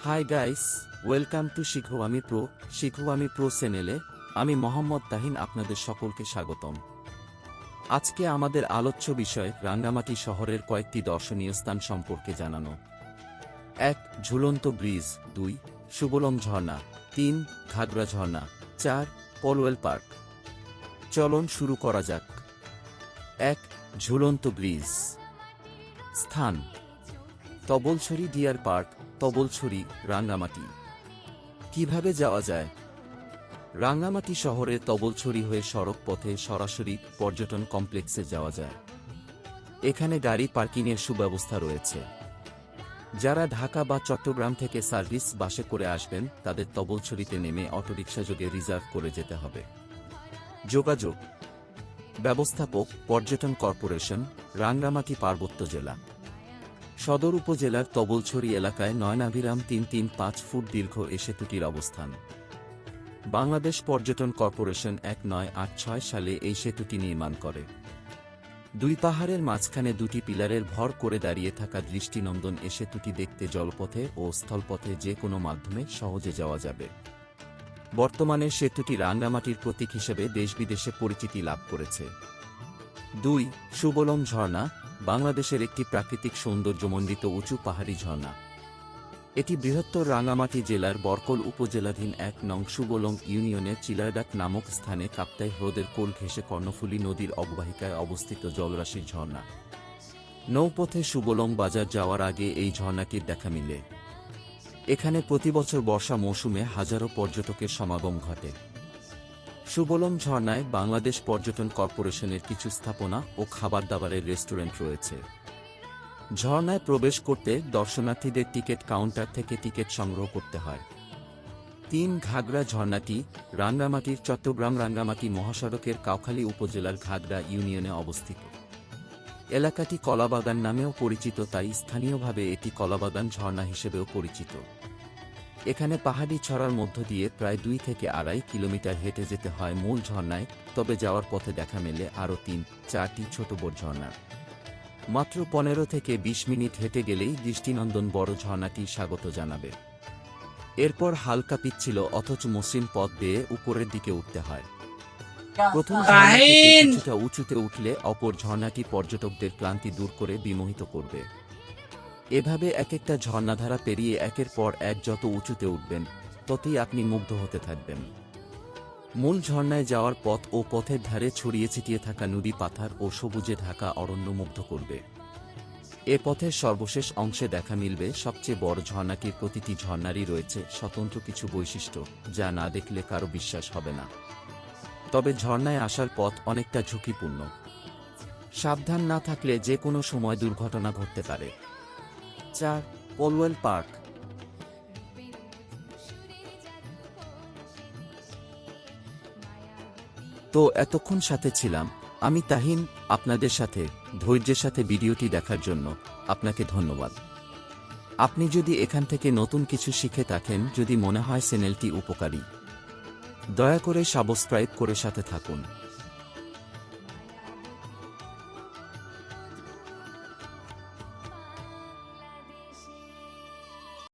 Hi guys, welcome to শিখবো আমি pro. শিখবো আমি প্রো চ্যানেলে আমি মোহাম্মদ তাহিন আপনাদের সকলকে স্বাগতম। আজকে আমাদের আলোচ্য বিষয় রাঙ্গামাটি শহরের কয়েকটি দর্শনীয় স্থান সম্পর্কে জানানো। ১. ঝুলন্ত ব্রিজ। ২. সুবলং ঝর্ণা। ৩. ঘাগরা ঝর্ণা। ৪. পলওয়েল পার্ক। চলন শুরু করা যাক। ১. ঝুলন্ত ব্রিজ। স্থান: তবলছড়ি ডিয়ার পার্ক, তবলছড়ি, রাঙ্গামাটি। কিভাবে যাওয়া যায়? রাঙ্গামাটি শহরে তবলছড়ি হয়ে সড়ক পথে সরাসরি পর্যটন কমপ্লেক্সে যাওয়া যায়। এখানে গাড়ি পার্কিংয়ের সুব্যবস্থা রয়েছে। যারা ঢাকা বা চট্টগ্রাম থেকে সার্ভিস বাসে করে আসবেন তাদের তবলছড়িতে নেমে অটোরিকশা যোগে রিজার্ভ করে যেতে হবে। যোগাযোগ: ব্যবস্থাপক, পর্যটন কর্পোরেশন, রাঙ্গামাটি পার্বত্য জেলা। সদর উপজেলার তবলছড়ি এলাকায় নয়নাভিরাম ৩৩৫ ফুট দীর্ঘ এ সেতুটির অবস্থান। বাংলাদেশ পর্যটন কর্পোরেশন ১৯৮৬ সালে এই সেতুটি নির্মাণ করে। দুই পাহাড়ের মাঝখানে দুটি পিলারের ভর করে দাঁড়িয়ে থাকা দৃষ্টিনন্দন এ সেতুটি দেখতে জলপথে ও স্থলপথে যে কোনো মাধ্যমে সহজে যাওয়া যাবে। বর্তমানে সেতুটি রাঙ্গামাটির প্রতীক হিসেবে দেশ-বিদেশে পরিচিতি লাভ করেছে। ২. সুবলং ঝর্ণা। বাংলাদেশের একটি প্রাকৃতিক সৌন্দর্যমণ্ডিত উঁচু পাহাড়ি ঝর্ণা। এটি বৃহত্তর রাঙ্গামাটি জেলার বরকল উপজেলাধীন ১ নং সুবলং ইউনিয়নের চিলারডাক নামক স্থানে কাপ্তাই হ্রদের কোল ঘেঁষে কর্ণফুলী নদীর অববাহিকায় অবস্থিত জলরাশির ঝর্ণা। নৌপথে সুবলং বাজার যাওয়ার আগে এই ঝর্ণাটির দেখা মিলে। এখানে প্রতিবছর বর্ষা মৌসুমে হাজারো পর্যটকের সমাগম ঘটে। সুবলং ঝর্ণায় বাংলাদেশ পর্যটন কর্পোরেশনের কিছু স্থাপনা ও খাবার-দাবারের রেস্টুরেন্ট রয়েছে। ঝর্ণায় প্রবেশ করতে দর্শনার্থীদের টিকিট কাউন্টার থেকে টিকিট সংগ্রহ করতে হয়। ৩. ঘাগরা ঝর্ণাটি রাঙ্গামাটির চট্টগ্রাম-রাঙ্গামাটি মহাসড়কের কাউখালী উপজেলার ঘাগরা ইউনিয়নে অবস্থিত। এলাকাটি কলাবাগান নামেও পরিচিত, তাই স্থানীয়ভাবে এটি কলাবাগান ঝর্ণা হিসেবেও পরিচিত। এখানে পাহাড়ি ছড়ার মধ্য দিয়ে প্রায় ২ থেকে ২.৫ কিলোমিটার হেঁটে যেতে হয় মূল ঝর্ণায়, তবে যাওয়ার পথে দেখা মেলে আরও ৩-৪টি ছোট বড় ঝর্ণা। মাত্র ১৫ থেকে ২০ মিনিট হেঁটে গেলেই দৃষ্টিনন্দন বড় ঝর্ণাটি স্বাগত জানাবে। এরপর হালকা পিচ্ছিল অথচ মসৃণ পথ বেয়ে উপরের দিকে উঠতে হয়। প্রথম ঝর্ণা থেকে কিছুটা উঁচুতে উঠলে অপর ঝর্ণাটি পর্যটকদের ক্লান্তি দূর করে বিমোহিত করবে। এভাবে এক একটা ঝর্ণাধারা পেরিয়ে একের পর এক যত উঁচুতে উঠবেন ততই আপনি মুগ্ধ হতে থাকবেন। মূল ঝর্ণায় যাওয়ার পথ ও পথের ধারে ছড়িয়ে ছিটিয়ে থাকা নুড়ি পাথর ও সবুজে ঢাকা অরণ্য মুগ্ধ করবে। এ পথের সর্বশেষ অংশে দেখা মিলবে সবচেয়ে বড় ঝর্ণাটির। প্রতিটি ঝর্ণারই রয়েছে স্বতন্ত্র কিছু বৈশিষ্ট্য যা না দেখলে কারো বিশ্বাস হবে না। তবে ঝর্ণায় আসার পথ অনেকটা ঝুঁকিপূর্ণ। সাবধান না থাকলে যে কোনো সময় দুর্ঘটনা ঘটতে পারে। ৪. পলওয়েল পার্ক। তো এতক্ষণ সাথে ছিলাম আমি তাহিন আপনাদের সাথে। ধৈর্যের সাথে ভিডিওটি দেখার জন্য আপনাকে ধন্যবাদ। আপনি যদি এখান থেকে নতুন কিছু শিখে থাকেন, যদি মনে হয় চ্যানেলটি উপকারী, দয়া করে সাবস্ক্রাইব করে সাথে থাকুন।